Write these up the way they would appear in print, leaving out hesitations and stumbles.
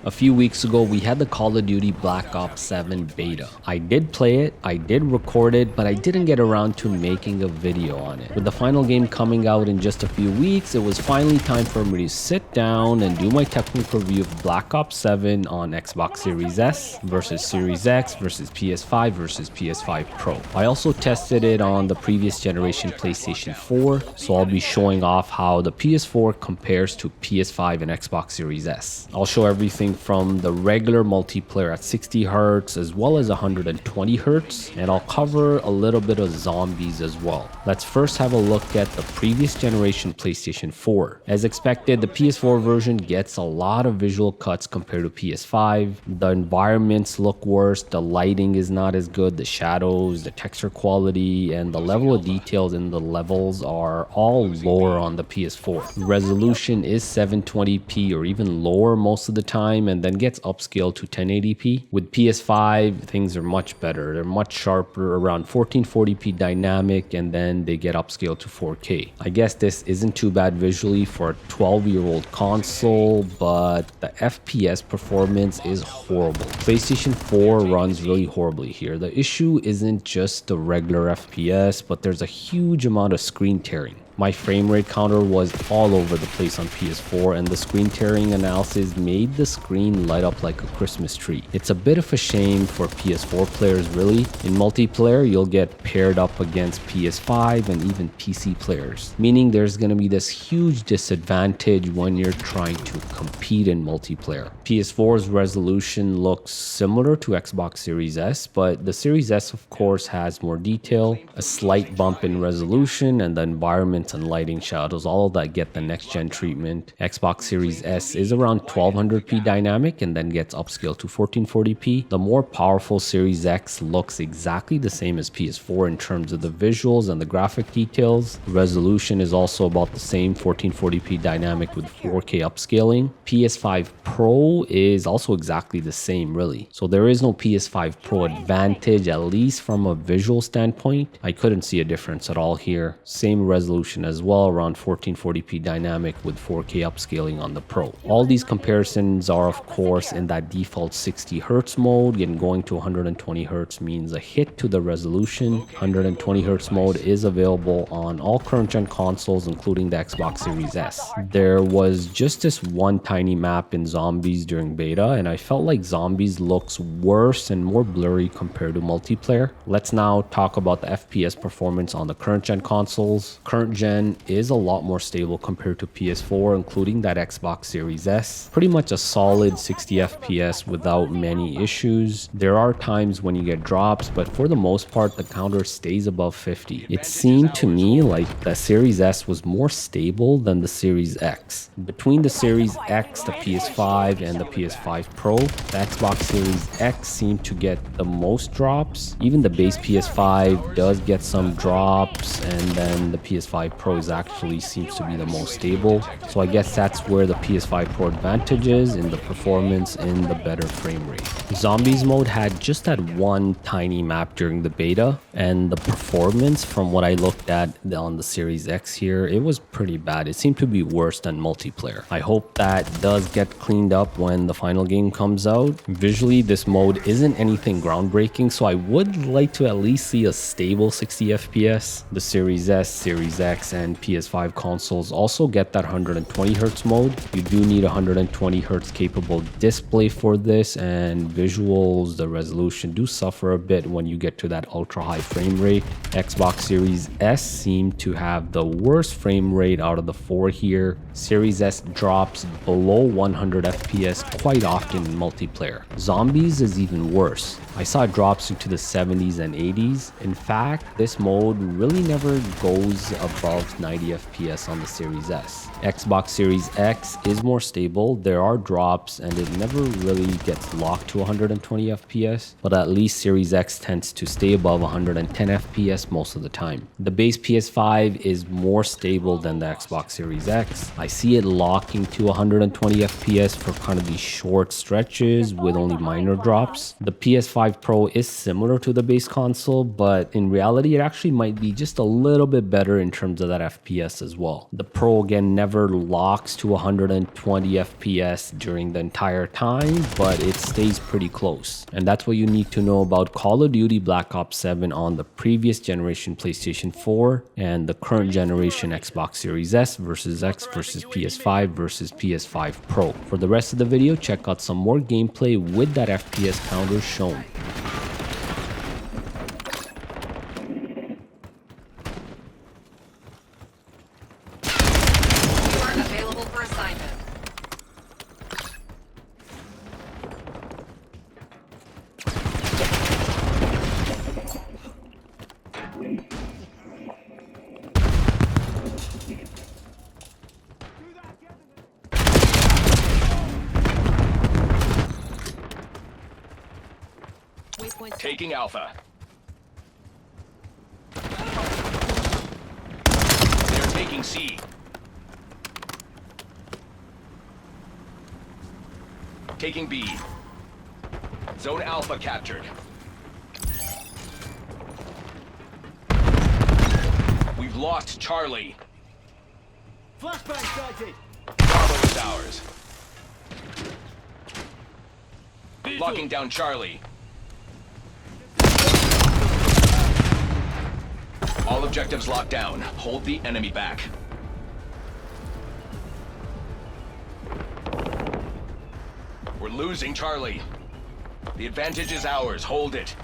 A few weeks ago, we had the Call of Duty Black Ops 7 beta. I did play it, I did record it, but I didn't get around to making a video on it. With the final game coming out in just a few weeks, it was finally time for me to sit down and do my technical review of Black Ops 7 on Xbox Series S versus Series X versus PS5 versus PS5 Pro. I also tested it on the previous generation PlayStation 4, so I'll be showing off how the PS4 compares to PS5 and Xbox Series S. I'll show everything from the regular multiplayer at 60 Hz as well as 120 Hz, and I'll cover a little bit of zombies as well. Let's first have a look at the previous generation PlayStation 4. As expected, the PS4 version gets a lot of visual cuts compared to PS5. The environments look worse, the lighting is not as good, the shadows, the texture quality, and the level of details in the levels are all lower on the PS4. Resolution is 720p or even lower most of the time, and then gets upscaled to 1080p. With PS5, things are much better. They're much sharper, around 1440p dynamic, and then they get upscaled to 4K. I guess this isn't too bad visually for a 12-year-old console, but the FPS performance is horrible. PlayStation 4 runs really horribly here. The issue isn't just the regular FPS, but there's a huge amount of screen tearing. My frame rate counter was all over the place on PS4, and the screen tearing analysis made the screen light up like a Christmas tree. It's a bit of a shame for PS4 players really. In multiplayer, you'll get paired up against PS5 and even PC players, meaning there's going to be this huge disadvantage when you're trying to compete in multiplayer. PS4's resolution looks similar to Xbox Series S, but the Series S of course has more detail, a slight bump in resolution, and the environment and lighting, shadows, all of that get the next gen treatment. Xbox Series S is around 1200p dynamic and then gets upscaled to 1440p. The more powerful Series X looks exactly the same as PS4 in terms of the visuals and the graphic details. Resolution is also about the same, 1440p dynamic with 4K upscaling. PS5 Pro is also exactly the same really. So there is no PS5 Pro advantage, at least from a visual standpoint. I couldn't see a difference at all here. Same resolution as well, around 1440p dynamic with 4K upscaling on the Pro. All these comparisons are of course in that default 60 Hz mode, and going to 120 Hz means a hit to the resolution. 120 Hz mode is available on all current gen consoles including the Xbox Series S. There was just this one tiny map in zombies during beta, and I felt like zombies looks worse and more blurry compared to multiplayer. Let's now talk about the FPS performance on the current gen consoles. Current gen is a lot more stable compared to PS4, including that Xbox Series S. Pretty much a solid 60 FPS without many issues. There are times when you get drops, but for the most part the counter stays above 50. It seemed to me like the Series S was more stable than the Series X. Between the Series X, the PS5, and the PS5 Pro, the Xbox Series X seemed to get the most drops. Even the base PS5 does get some drops, and then the PS5 Pro actually seems to be the most stable. So I guess that's where the PS5 Pro advantage is, in the performance and the better frame rate. Zombies mode had just that one tiny map during the beta, and the performance from what I looked at on the Series X here, it was pretty bad. It seemed to be worse than multiplayer. I hope that does get cleaned up when the final game comes out. Visually, this mode isn't anything groundbreaking, so I would like to at least see a stable 60 FPS. The Series S, Series X, and PS5 consoles also get that 120 Hz mode. You do need a 120 Hz capable display for this, and visuals, the resolution do suffer a bit when you get to that ultra high frame rate. Xbox Series S seemed to have the worst frame rate out of the four here. Series S drops below 100 FPS quite often in multiplayer. Zombies is even worse. I saw drops into the 70s and 80s. In fact, this mode really never goes above 90 FPS on the Series S. Xbox Series X is more stable. There are drops and it never really gets locked to 120 FPS, but at least Series X tends to stay above 110 FPS most of the time. The base PS5 is more stable than the Xbox Series X. I see it locking to 120 FPS for kind of these short stretches with only minor drops. The PS5 Pro is similar to the base console, but in reality it actually might be just a little bit better in terms terms of that FPS as well. The Pro again never locks to 120 FPS during the entire time, but it stays pretty close. And that's what you need to know about Call of Duty Black Ops 7 on the previous generation PlayStation 4 and the current generation Xbox Series S versus X versus PS5 versus PS5 Pro. For the rest of the video, check out some more gameplay with that FPS counter shown. Available for assignment. Taking Alpha. They're taking C. Taking B. Zone Alpha captured. We've lost Charlie. Flashbang sighted. Bravo is ours. Locking down Charlie. All objectives locked down. Hold the enemy back. We're losing Charlie. The advantage is ours. Hold it.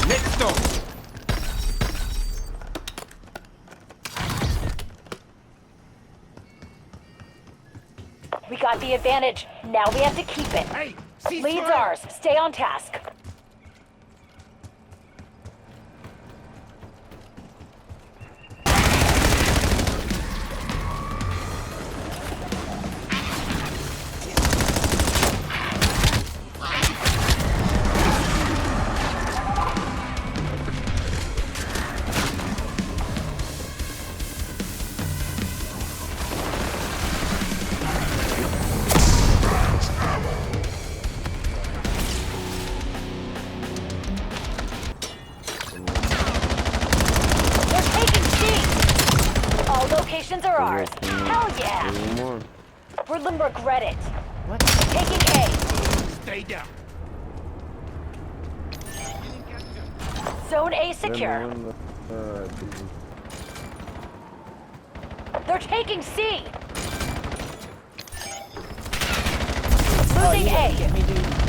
Next stop. We got the advantage. Now we have to keep it. Hey, Lead's ours. Stay on task. Locations are ours. Hell yeah! We'll regret it. What? Taking A. Stay down. Zone A secure. They're taking C. Losing A.